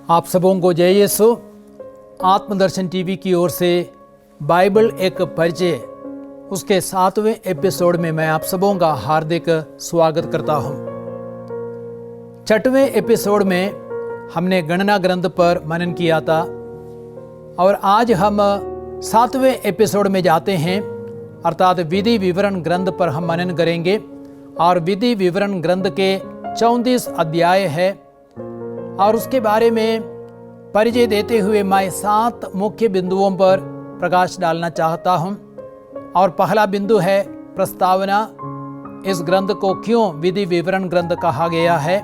आप सबों को जय यीशु। आत्मदर्शन टीवी की ओर से बाइबल एक परिचय उसके 7वें एपिसोड में मैं आप सबों का हार्दिक स्वागत करता हूं। 6वें एपिसोड में हमने गणना ग्रंथ पर मनन किया था और आज हम 7वें एपिसोड में जाते हैं, अर्थात विधि विवरण ग्रंथ पर हम मनन करेंगे। और विधि विवरण ग्रंथ के 34 अध्याय है और उसके बारे में परिचय देते हुए मैं 7 मुख्य बिंदुओं पर प्रकाश डालना चाहता हूं। और पहला बिंदु है प्रस्तावना, इस ग्रंथ को क्यों विधि विवरण ग्रंथ कहा गया है।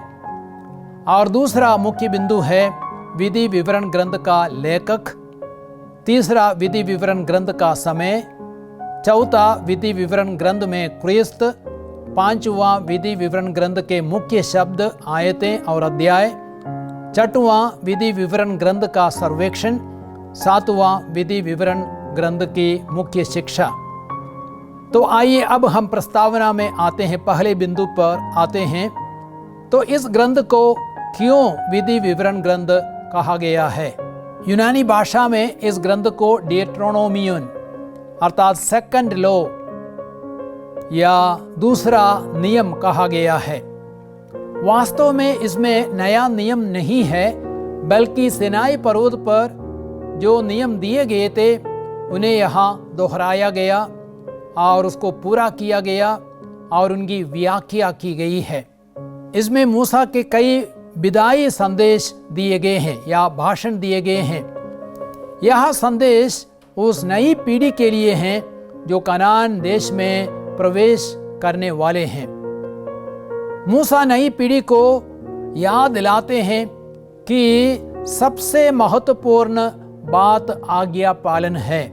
और दूसरा मुख्य बिंदु है विधि विवरण ग्रंथ का लेखक। तीसरा विधि विवरण ग्रंथ का समय। चौथा विधि विवरण ग्रंथ में क्रिस्त। पांचवा विधि विवरण ग्रंथ के मुख्य शब्द, आयतें और अध्याय। छठवां विधि विवरण ग्रंथ का सर्वेक्षण। सातवां विधि विवरण ग्रंथ की मुख्य शिक्षा। तो आइए अब हम प्रस्तावना में आते हैं, पहले बिंदु पर आते हैं। तो इस ग्रंथ को क्यों विधि विवरण ग्रंथ कहा गया है। यूनानी भाषा में इस ग्रंथ को डिएट्रोनोमियन अर्थात सेकंड लॉ या दूसरा नियम कहा गया है। वास्तव में इसमें नया नियम नहीं है, बल्कि सिनाई पर्वत पर जो नियम दिए गए थे उन्हें यहाँ दोहराया गया और उसको पूरा किया गया और उनकी व्याख्या की गई है। इसमें मूसा के कई विदाई संदेश दिए गए हैं या भाषण दिए गए हैं। यह संदेश उस नई पीढ़ी के लिए हैं जो कनान देश में प्रवेश करने वाले हैं। मूसा नई पीढ़ी को याद दिलाते हैं कि सबसे महत्वपूर्ण बात आज्ञा पालन है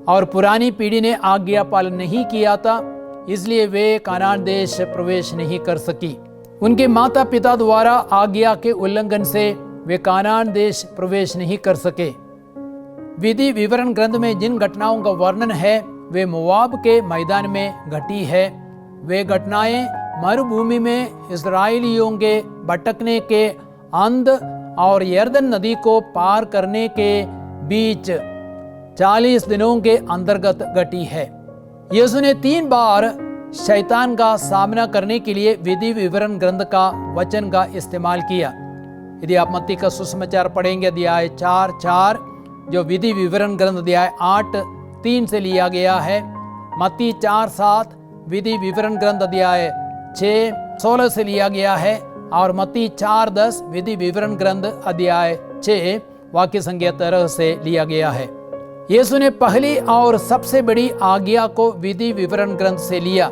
और पुरानी पीढ़ी ने आज्ञा पालन नहीं किया था, इसलिए वे कनान देश प्रवेश नहीं कर सकी। उनके माता पिता द्वारा आज्ञा के उल्लंघन से वे कनान देश प्रवेश नहीं कर सके। विधि विवरण ग्रंथ में जिन घटनाओं का वर्णन है वे मोआब के मैदान में घटी है। वे घटनाएं मरुभूमि में इस्राएलियों के भटकने के अंध और यर्दन नदी को पार करने के बीच 40 दिनों के अंतर्गत घटी है। यीशु ने 3 बार शैतान का सामना करने के लिए विधि विवरण ग्रंथ का वचन का इस्तेमाल किया। यदि आप मत्ती का सुसमाचार पढ़ेंगे अध्याय 4:4, जो विधि विवरण ग्रंथ अध्याय 8:3 से लिया गया है। मत्ती 4:7 विधि विवरण ग्रंथ अध्याय 6:16 से लिया गया है। और मत्ती 4:10 विधि विवरण ग्रंथ अध्याय 6 वाक्य संख्या 13 से लिया गया है। यीशु ने पहली और सबसे बड़ी आज्ञा को विधि विवरण ग्रंथ से लिया।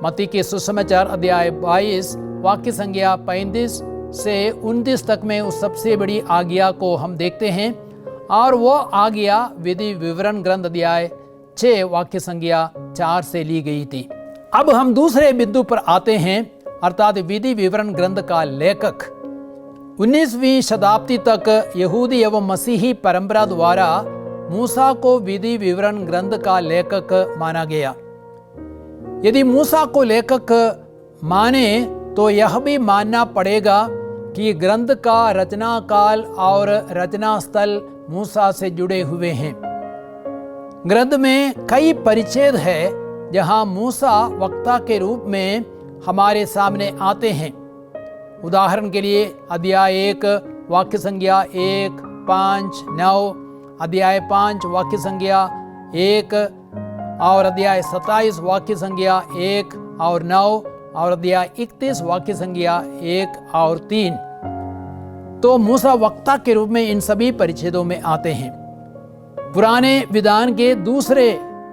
मत्ती के सुसमाचार अध्याय 22 वाक्य संख्या 35 से 29 तक में उस सबसे बड़ी आज्ञा को हम देखते हैं और वो आज्ञा विधि विवरण ग्रंथ अध्याय 6 वाक्य संख्या 4 से ली गई थी। अब हम दूसरे बिंदु पर आते हैं, अर्थात विधि विवरण ग्रंथ का लेखक। 19वीं शताब्दी तक यहूदी एवं मसीही परंपरा द्वारा मूसा को विधि विवरण ग्रंथ का लेखक माना गया। यदि मूसा को लेखक माने तो यह भी मानना पड़ेगा कि ग्रंथ का रचना काल और रचना स्थल मूसा से जुड़े हुए हैं। ग्रंथ में कई परिच्छेद है जहां मूसा वक्ता के रूप में हमारे सामने आते हैं। उदाहरण के लिए अध्याय 1 वाक्य संख्या 1, 5, 9, अध्याय 5 वाक्य संख्या 1 और अध्याय 27 वाक्य संख्या 1 और 9 और अध्याय 31 वाक्य संख्या 1 और 3। तो मूसा वक्ता के रूप में इन सभी परिच्छेदों में आते हैं। पुराने विधान के दूसरे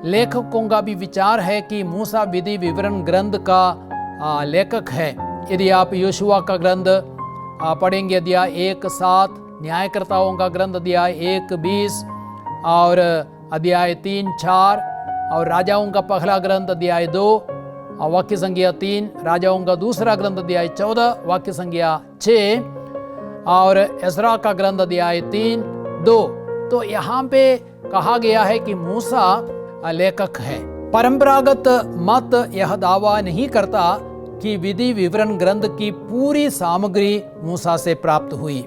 लेखकों का भी विचार है कि मूसा विधि विवरण ग्रंथ का लेखक है। यदि आप योशुआ का ग्रंथ पढ़ेंगे अध्याय 1:7, न्यायकर्ताओं का ग्रंथ अध्याय 1:20 और अध्याय 3:4 और राजाओं का पहला ग्रंथ अध्याय 2 वाक्य संख्या 3, राजाओं का दूसरा ग्रंथ अध्याय 14 वाक्य संख्या 6 और एजरा का ग्रंथ अध्याय 3:2। तो यहाँ पे कहा गया है कि मूसा लेखक है। परंपरागत मत यह दावा नहीं करता कि विधि विवरण ग्रंथ की पूरी सामग्री मूसा से प्राप्त हुई।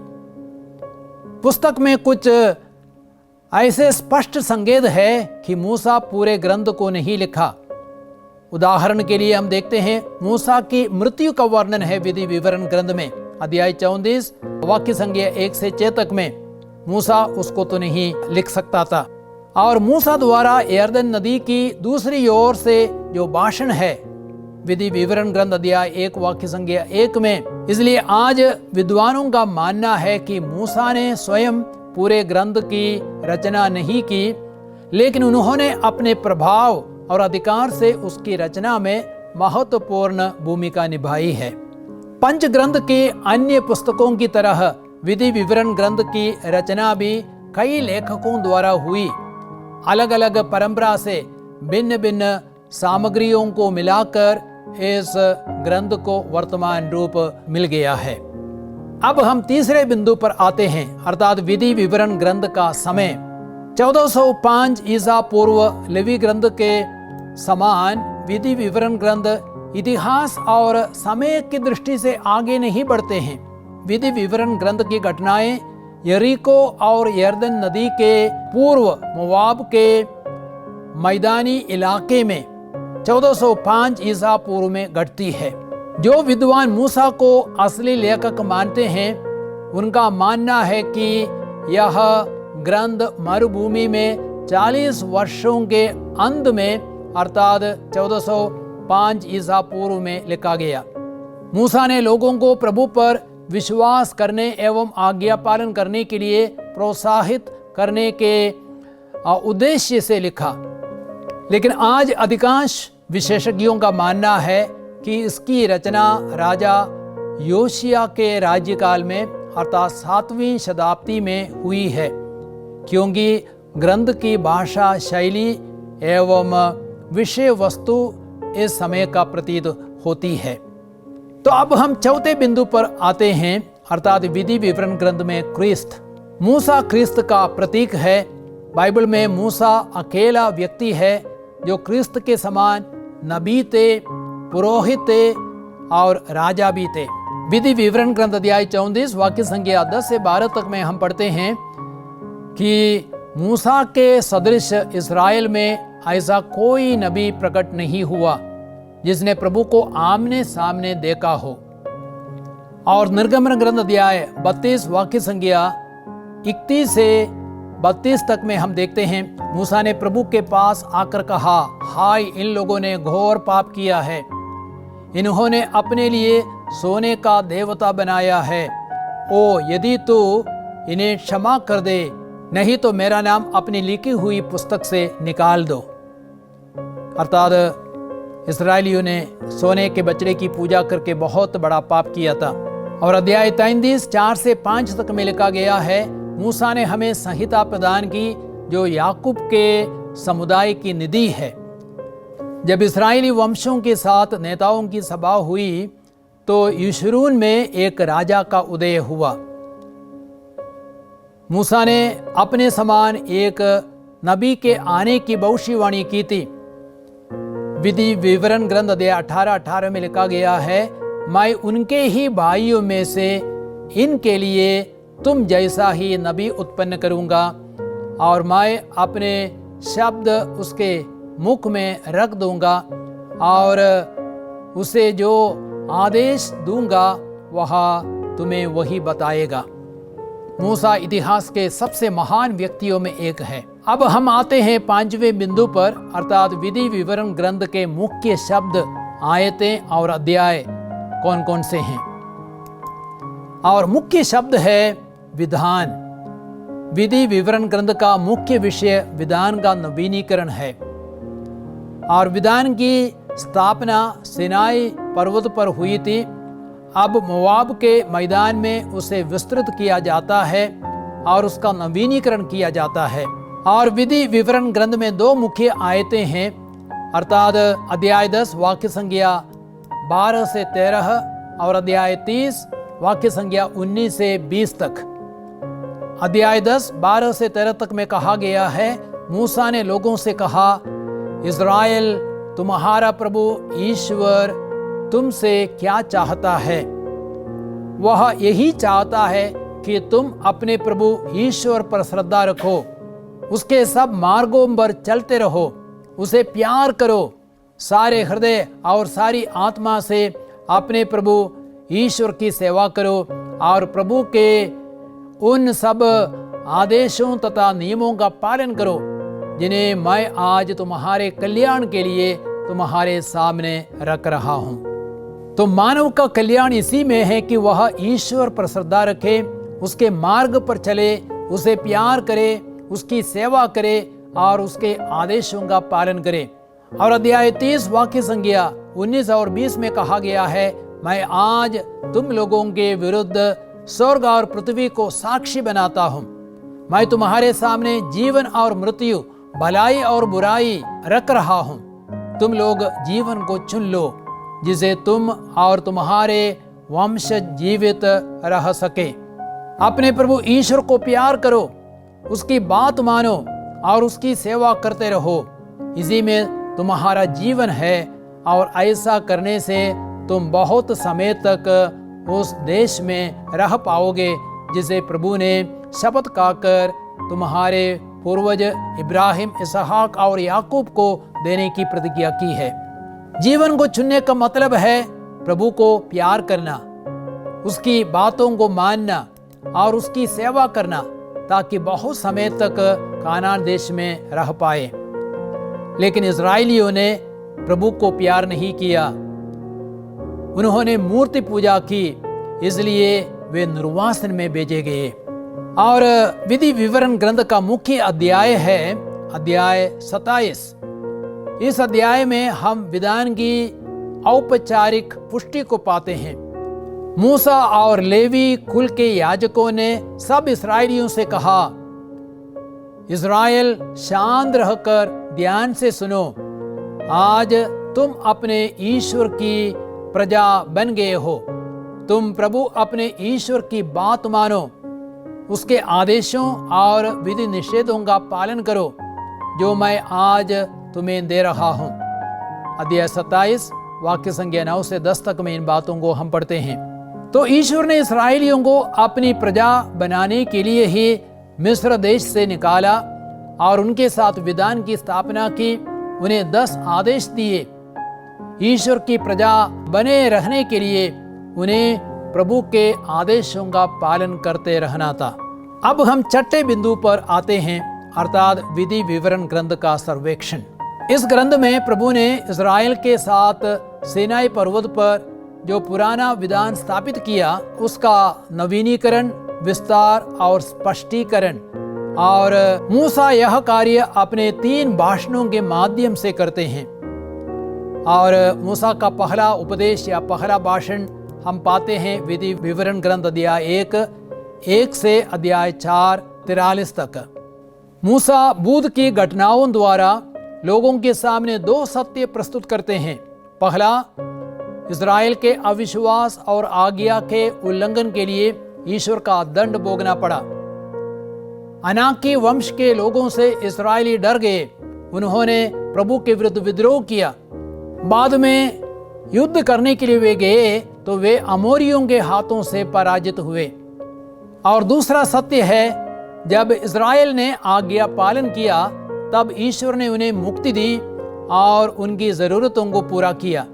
पुस्तक में कुछ ऐसे स्पष्ट संकेत है कि मूसा पूरे ग्रंथ को नहीं लिखा। उदाहरण के लिए हम देखते हैं मूसा की मृत्यु का वर्णन है विधि विवरण ग्रंथ में, अध्याय 34 वाक्य संख्या 1 से 6 तक में। मूसा उसको तो नहीं लिख सकता था। और मूसा द्वारा यरदन नदी की दूसरी ओर से जो भाषण है विधि विवरण ग्रंथ अध्याय 1 वाक्य संख्या 1 में। इसलिए आज विद्वानों का मानना है कि मूसा ने स्वयं पूरे ग्रंथ की रचना नहीं की, लेकिन उन्होंने अपने प्रभाव और अधिकार से उसकी रचना में महत्वपूर्ण भूमिका निभाई है। पंच ग्रंथ के अन्य पुस्तकों की तरह विधि विवरण ग्रंथ की रचना भी कई लेखकों द्वारा हुई। अलग अलग परंपरा से भिन्न भिन्न सामग्रियों को मिलाकर इस ग्रंथ को वर्तमान रूप मिल गया है। अब हम तीसरे बिंदु पर आते हैं, अर्थात विधि विवरण ग्रंथ का समय। 1405 ईसा पूर्व लेवी ग्रंथ के समान विधि विवरण ग्रंथ इतिहास और समय की दृष्टि से आगे नहीं बढ़ते हैं। विधि विवरण ग्रंथ की घटनाएं यरीको और यरदन नदी के पूर्व मोवाब के मैदानी इलाके में 1405 ईसा पूर्व में घटती है। जो विद्वान मूसा को असली लेखक मानते हैं, उनका मानना है कि यह ग्रंथ मरुभूमि में 40 वर्षों के अंत में अर्थात 1405 ईसा पूर्व में लिखा गया। मूसा ने लोगों को प्रभु पर विश्वास करने एवं आज्ञा पालन करने के लिए प्रोत्साहित करने के उद्देश्य से लिखा। लेकिन आज अधिकांश विशेषज्ञों का मानना है कि इसकी रचना राजा योशिया के राज्यकाल में अर्थात 7वीं शताब्दी में हुई है, क्योंकि ग्रंथ की भाषा शैली एवं विषय वस्तु इस समय का प्रतीत होती है। तो अब हम चौथे बिंदु पर आते हैं, अर्थात विधि विवरण ग्रंथ में क्रिस्त। मूसा क्रिस्त का प्रतीक है। बाइबल में मूसा अकेला व्यक्ति है जो क्रिस्त के समान नबी थे, पुरोहित थे और राजा भी थे। विधि विवरण ग्रंथ अध्याय 34 वाक्य संख्या 10 से 12 तक में हम पढ़ते हैं कि मूसा के सदृश इस्राएल में ऐसा कोई नबी प्रकट नहीं हुआ जिसने प्रभु को आमने सामने देखा हो। और निर्गमन ग्रंथ अध्याय 32 वाक्य संख्या 31 से 32 तक में हम देखते हैं मूसा ने प्रभु के पास आकर कहा, हाय, इन लोगों ने घोर पाप किया है। इन्होंने अपने लिए सोने का देवता बनाया है। ओ, यदि तू इन्हें क्षमा कर दे, नहीं तो मेरा नाम अपनी लिखी हुई पुस्तक से निकाल दो। अर्थात इस्राएलियों ने सोने के बछड़े की पूजा करके बहुत बड़ा पाप किया था। और अध्याय 33 4 से 5 तक में लिखा गया है, मूसा ने हमें संहिता प्रदान की जो याकूब के समुदाय की निधि है। जब इस्राएली वंशों के साथ नेताओं की सभा हुई तो यशूरून में एक राजा का उदय हुआ। मूसा ने अपने समान एक नबी के आने की भविष्यवाणी की थी। विधि विवरण ग्रंथ अध्याय 18 में लिखा गया है, मैं उनके ही भाइयों में से इनके लिए तुम जैसा ही नबी उत्पन्न करूंगा और मैं अपने शब्द उसके मुख में रख दूंगा और उसे जो आदेश दूंगा वह तुम्हें वही बताएगा। मूसा इतिहास के सबसे महान व्यक्तियों में एक है। अब हम आते हैं 5वें बिंदु पर, अर्थात विधि विवरण ग्रंथ के मुख्य शब्द, आयतें और अध्याय कौन कौन से हैं। और मुख्य शब्द है विधान। विधि विवरण ग्रंथ का मुख्य विषय विधान का नवीनीकरण है। और विधान की स्थापना सिनाई पर्वत पर हुई थी। अब मोवाब के मैदान में उसे विस्तृत किया जाता है और उसका नवीनीकरण किया जाता है। और विधि विवरण ग्रंथ में 2 मुख्य आयतें हैं, अर्थात अध्याय 10 वाक्य संख्या 12 से 13 और अध्याय 30 वाक्य संख्या 19 से 20 तक। अध्याय 10 12 से 13 तक में कहा गया है, मूसा ने लोगों से कहा, इस्राएल तुम्हारा प्रभु ईश्वर तुमसे क्या चाहता है। वह यही चाहता है कि तुम अपने प्रभु ईश्वर पर श्रद्धा रखो, उसके सब मार्गों पर चलते रहो, उसे प्यार करो, सारे हृदय और सारी आत्मा से अपने प्रभु ईश्वर की सेवा करो और प्रभु के उन सब आदेशों तथा नियमों का पालन करो जिन्हें मैं आज तुम्हारे कल्याण के लिए तुम्हारे सामने रख रहा हूँ। तो मानव का कल्याण इसी में है कि वह ईश्वर पर श्रद्धा रखे, उसके मार्ग पर चले, उसे प्यार करे, उसकी सेवा करे और उसके आदेशों का पालन करे। और अध्याय 30 वाक्य संख्या 19 और 20 में कहा गया है, मैं आज तुम लोगों के विरुद्ध स्वर्ग और पृथ्वी को साक्षी बनाता हूँ। मैं तुम्हारे सामने जीवन और मृत्यु, भलाई और बुराई रख रहा हूँ। तुम लोग जीवन को चुन लो जिसे तुम और तुम्हारे वंश जीवित रह सके। अपने प्रभु ईश्वर को प्यार करो, उसकी बात मानो और उसकी सेवा करते रहो, इसी में तुम्हारा जीवन है और ऐसा करने से तुम बहुत समय तक उस देश में रह पाओगे जिसे प्रभु ने शपथ खाकर तुम्हारे पूर्वज इब्राहिम, इसहाक और याकूब को देने की प्रतिज्ञा की है। जीवन को चुनने का मतलब है प्रभु को प्यार करना, उसकी बातों को मानना और उसकी सेवा करना, ताकि बहुत समय तक कानान देश में रह पाए। लेकिन इस्राएलियों ने प्रभु को प्यार नहीं किया, उन्होंने मूर्ति पूजा की, इसलिए वे निर्वासन में भेजे गए। और विधि विवरण ग्रंथ का मुख्य अध्याय है अध्याय 27। इस अध्याय में हम विधान की औपचारिक पुष्टि को पाते हैं। मूसा और लेवी कुल के याजकों ने सब इस्राएलियों से कहा, इस्राएल शांत रहकर ध्यान से सुनो, आज तुम अपने ईश्वर की प्रजा बन गए हो। तुम प्रभु अपने ईश्वर की बात मानो, उसके आदेशों और विधि निषेधों का पालन करो जो मैं आज तुम्हें दे रहा हूँ। अध्याय 27 वाक्य संख्या 9 से 10 तक में इन बातों को हम पढ़ते हैं। तो ईश्वर ने इस्राएलियों को अपनी प्रजा बनाने के लिए ही मिस्र देश से निकाला और उनके साथ विधान की स्थापना की, उन्हें 10 आदेश दिए। ईश्वर की प्रजा बने रहने के लिए उन्हें प्रभु के आदेशों का पालन करते रहना था। अब हम छठे बिंदु पर आते हैं, अर्थात विधि विवरण ग्रंथ का सर्वेक्षण। इस ग्रंथ में प्रभु ने इस्राएल के साथ सीनाई पर्वत पर जो पुराना विधान स्थापित किया, उसका नवीनीकरण, विस्तार और स्पष्टीकरण, और मूसा यह कार्य अपने 3 भाषणों के माध्यम से करते हैं। और मूसा का पहला उपदेश या पहला भाषण हम पाते हैं विधि विवरण ग्रंथ अध्याय 1 से अध्याय 4 43 तक। मूसा बुद्ध की घटनाओं द्वारा लोगों के सामने 2 सत्य प्रस्तुत करते हैं। पहला, इस्राएल के अविश्वास और आज्ञा के उल्लंघन के लिए ईश्वर का दंड भोगना पड़ा। अनाकी वंश के लोगों से इस्राएली डर गए, उन्होंने प्रभु के विरुद्ध विद्रोह किया। बाद में युद्ध करने के लिए वे गए तो वे अमोरियों के हाथों से पराजित हुए। और दूसरा सत्य है, जब इस्राएल ने आज्ञा पालन किया तब ईश्वर ने उन्हें मुक्ति दी और उनकी जरूरतों को पूरा किया।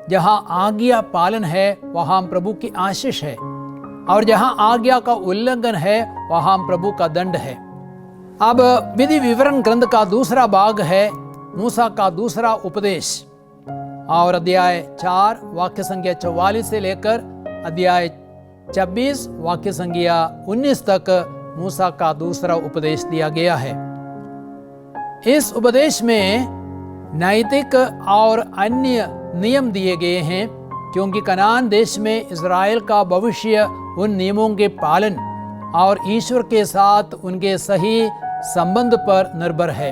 जहां आज्ञा पालन है वहां प्रभु की आशीष है, और जहां आज्ञा का उल्लंघन है वहां प्रभु का दंड है। अब विधि विवरण ग्रंथ का दूसरा भाग है मूसा का दूसरा उपदेश, और अध्याय 4 वाक्य संख्या 44 से लेकर अध्याय 26 वाक्य संख्या 19 तक मूसा का दूसरा उपदेश दिया गया है। इस उपदेश में नैतिक और अन्य नियम दिए गए हैं, क्योंकि कनान देश में इस्राएल का भविष्य उन नियमों के पालन और ईश्वर के साथ उनके सही संबंध पर निर्भर है।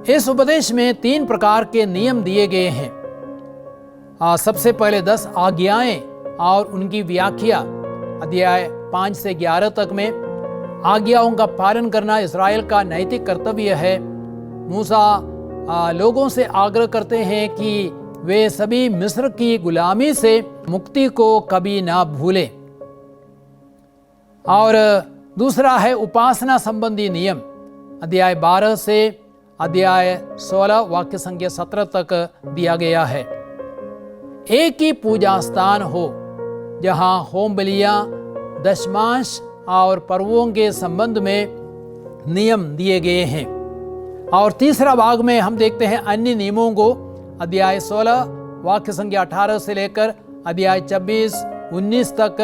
इस उपदेश में 3 प्रकार के नियम दिए गए हैं। सबसे पहले 10 आज्ञाएं और उनकी व्याख्या अध्याय 5 से 11 तक में। आज्ञाओं का पालन करना इस्राएल का नैतिक कर्तव्य है। मूसा लोगों से आग्रह करते हैं कि वे सभी मिस्र की गुलामी से मुक्ति को कभी ना भूले। और दूसरा है उपासना संबंधी नियम, अध्याय 12 से अध्याय 16 वाक्य संख्या 17 तक दिया गया है। एक ही पूजा स्थान हो जहां होम बलियां, दशमांश और पर्वों के संबंध में नियम दिए गए हैं। और तीसरा भाग में हम देखते हैं अन्य नियमों को, अध्याय 16 वाक्य संख्या 18 से लेकर अध्याय 26-19 तक।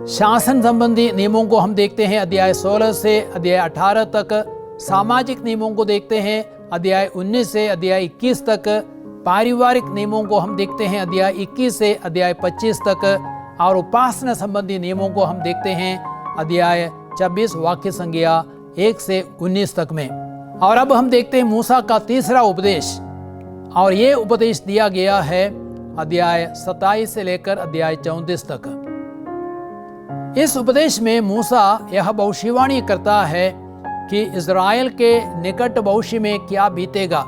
शासन संबंधी नियमों को हम देखते हैं अध्याय 16 से अध्याय 18 तक। सामाजिक नियमों को देखते हैं अध्याय 19 से अध्याय 21 तक। पारिवारिक नियमों को हम देखते हैं अध्याय 21 से अध्याय 25 तक। और उपासना संबंधी नियमों को हम देखते हैं अध्याय 26 वाक्य संख्या 1 से 19 तक में। और अब हम देखते हैं मूसा का तीसरा उपदेश, और ये उपदेश दिया गया है अध्याय 27 से लेकर अध्याय 34 तक। इस उपदेश में मूसा यह भविष्यवाणी करता है कि इज़राइल के निकट भविष्य में क्या बीतेगा।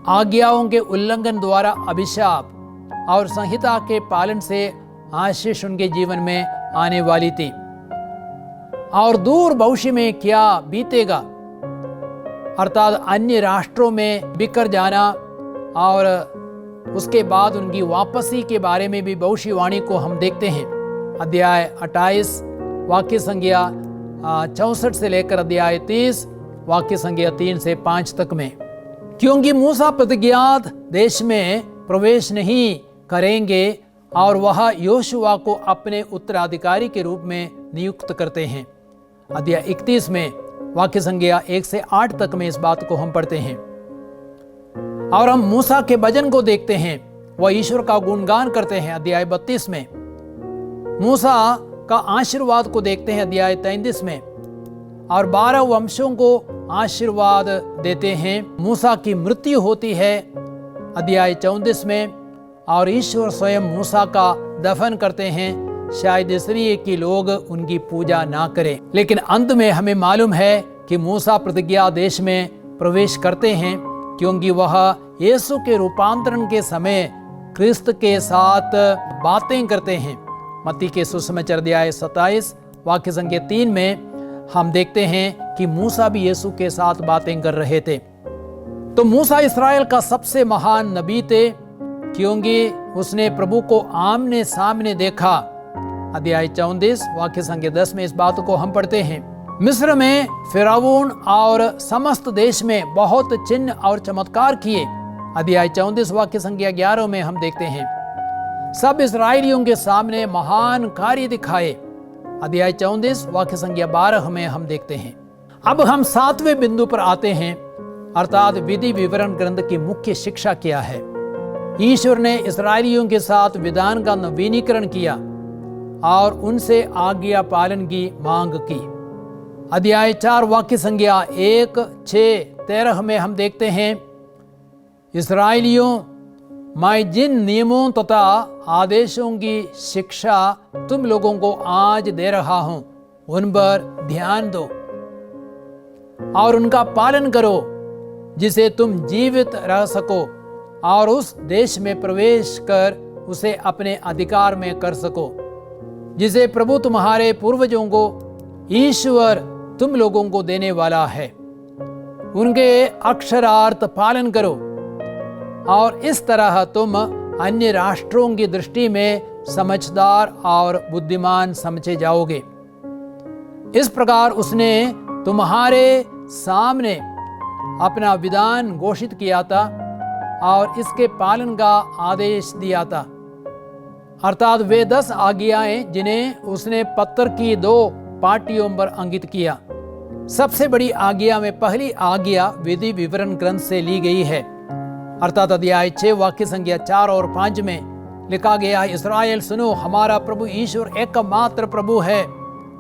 आज्ञाओं के उल्लंघन द्वारा अभिशाप और संहिता के पालन से आशीष उनके जीवन में आने वाली थी। और दूर भविष्य में क्या बीतेगा, अर्थात अन्य राष्ट्रों में बिखर जाना, और उसके बाद उनकी वापसी के बारे में भी भविष्यवाणी को हम देखते हैं अध्याय 28 वाक्य संख्या 64 से लेकर अध्याय 30 वाक्य संख्या 3 से 5 तक में। क्योंकि मूसा प्रतिज्ञात देश में प्रवेश नहीं करेंगे और वह योशुआ को अपने उत्तराधिकारी के रूप में नियुक्त करते हैं। अध्याय 31 में वाक्य संख्या 1 से 8 तक में इस बात को हम पढ़ते हैं। और हम मूसा के भजन को देखते हैं, वह ईश्वर का गुणगान करते हैं अध्याय 32 में। मूसा का आशीर्वाद को देखते हैं अध्याय 33 में। और 12 वंशों को आशीर्वाद देते हैं। मूसा की मृत्यु होती है अध्याय 34 में, और ईश्वर स्वयं मूसा का दफन करते हैं, शायद इसलिए कि लोग उनकी पूजा ना करें। लेकिन अंत में हमें मालूम है कि मूसा प्रतिज्ञा देश में प्रवेश करते हैं, क्योंकि वह यीशु के रूपांतरण के समय क्रिस्त के साथ बातें करते हैं। मत्ती के सुसमाचार अध्याय 27 वाक्य संख्या 3 में हम देखते हैं कि मूसा भी यीशु के साथ बातें कर रहे थे। तो मूसा इस्राएल का सबसे महान नबी थे, क्योंकि उसने प्रभु को आमने सामने देखा। अध्याय 34 वाक्य संख्या 10 में इस बात को हम पढ़ते हैं। मिस्र में फिरौन और समस्त देश में बहुत चिन्ह और चमत्कार किए। अध्याय 34 वाक्य संख्या 11 में हम देखते हैं। सब इस्राएलियों के सामने महान कार्य दिखाए। अध्याय 34 वाक्य संख्या 12 में हम देखते हैं। अब हम 7वें बिंदु पर आते हैं, अर्थात विधि विवरण ग्रंथ की मुख्य शिक्षा क्या है। ईश्वर ने इस्राएलियों के साथ विधान का नवीनीकरण किया और उनसे आज्ञा पालन की मांग की। अध्याय 4 वाक्य संख्या 1, 6, 13 में हम देखते हैं, इस्राएलियों, मैं जिन नियमों तथा आदेशों की शिक्षा तुम लोगों को आज दे रहा हूं, उन पर ध्यान दो और उनका पालन करो, जिसे तुम जीवित रह सको और उस देश में प्रवेश कर उसे अपने अधिकार में कर सको, जिसे प्रभु तुम्हारे पूर्वजों को ईश्वर तुम लोगों को देने वाला है। उनके अक्षरार्थ पालन करो और इस तरह तुम अन्य राष्ट्रों की दृष्टि में समझदार और बुद्धिमान समझे जाओगे। इस प्रकार उसने तुम्हारे सामने अपना विधान घोषित किया था और इसके पालन का आदेश दिया था, अर्थात वे 10 आज्ञाएं जिन्हें उसने पत्थर की 2 पाटियों पर अंकित किया। सबसे बड़ी आज्ञा में पहली आज्ञा विधि विवरण ग्रंथ से ली गई है, अर्थात अध्याय 6 वाक्य संख्या 4 और 5 में लिखा गया, इस्राएल सुनो, हमारा प्रभु ईश्वर एकमात्र प्रभु है।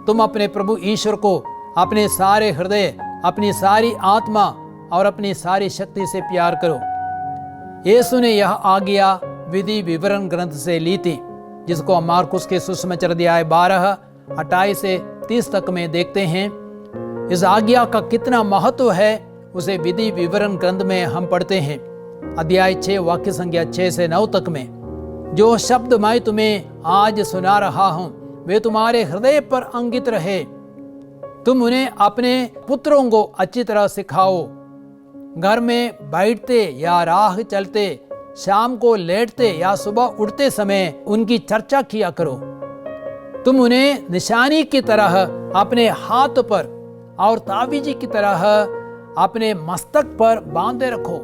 तुम अपने प्रभु ईश्वर को अपने सारे हृदय, अपनी सारी आत्मा और अपनी सारी शक्ति से प्यार करो। यीशु ने यह आज्ञा विधि विवरण ग्रंथ से ली थी, जिसको हम मार्कुस के सुसमाचार अध्याय 12 28 से 30 तक में देखते हैं। इस आज्ञा का कितना महत्व है उसे विधि विवरण ग्रंथ में हम पढ़ते हैं। अध्याय 6 वाक्य संख्या 6 से 9 तक में, जो शब्द मैं तुम्हें आज सुना रहा हूं वे तुम्हारे हृदय पर अंकित रहे। तुम उन्हें अपने पुत्रों को अच्छी तरह सिखाओ। घर में बैठते या राह चलते, शाम को लेटते या सुबह उठते समय उनकी चर्चा किया करो। तुम उन्हें निशानी की तरह अपने हाथ पर और ताबीज की तरह अपने मस्तक पर बांधे रखो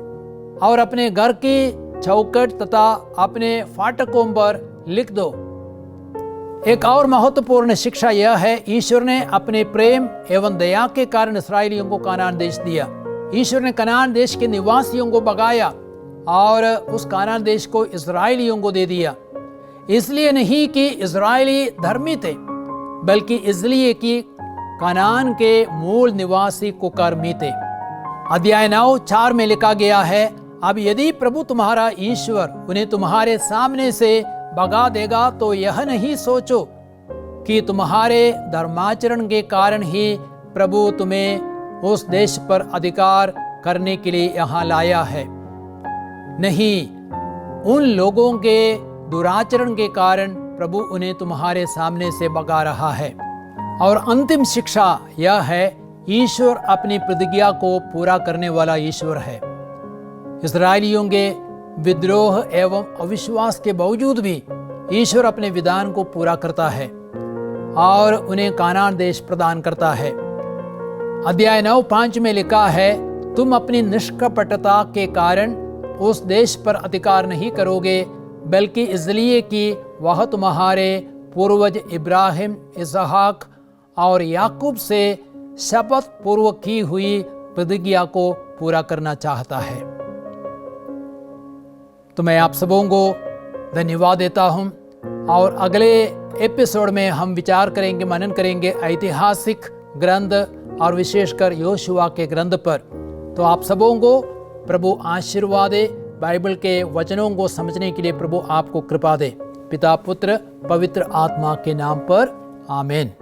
और अपने घर की चौखट तथा अपने फाटकों पर लिख दो। एक और महत्वपूर्ण शिक्षा यह है, ईश्वर ने अपने प्रेम एवं दया के कारण इस्राएलियों को कनान देश दिया। ईश्वर ने कनान देश के निवासियों को भगाया और उस कनान देश को इस्राएलियों को दे दिया। इसलिए नहीं कि इस्राएली धर्मी थे, बल्कि इसलिए कि कनान के मूल निवासी कुकर्मी थे। अध्याय 9:4 में लिखा गया है, अब यदि प्रभु तुम्हारा ईश्वर उन्हें तुम्हारे सामने से भगा देगा तो यह नहीं सोचो कि तुम्हारे धर्माचरण के कारण ही प्रभु तुम्हें उस देश पर अधिकार करने के लिए यहाँ लाया है। नहीं, उन लोगों के दुराचरण के कारण प्रभु उन्हें तुम्हारे सामने से भगा रहा है। और अंतिम शिक्षा यह है, ईश्वर अपनी प्रतिज्ञा को पूरा करने वाला ईश्वर है। इस्राएलियों के विद्रोह एवं अविश्वास के बावजूद भी ईश्वर अपने विधान को पूरा करता है और उन्हें कनान देश प्रदान करता है। अध्याय 9:5 में लिखा है, तुम अपनी निष्कपटता के कारण उस देश पर अधिकार नहीं करोगे, बल्कि इसलिए कि वह तुम्हारे पूर्वज इब्राहिम, इसहाक और याकूब से शपथ पूर्वक की हुई प्रतिज्ञा को पूरा करना चाहता है। तो मैं आप सबों को धन्यवाद देता हूं और अगले एपिसोड में हम विचार करेंगे, मनन करेंगे ऐतिहासिक ग्रंथ और विशेषकर योशुआ के ग्रंथ पर। तो आप सबों को प्रभु आशीर्वाद दे। बाइबल के वचनों को समझने के लिए प्रभु आपको कृपा दे। पिता, पुत्र, पवित्र आत्मा के नाम पर आमीन।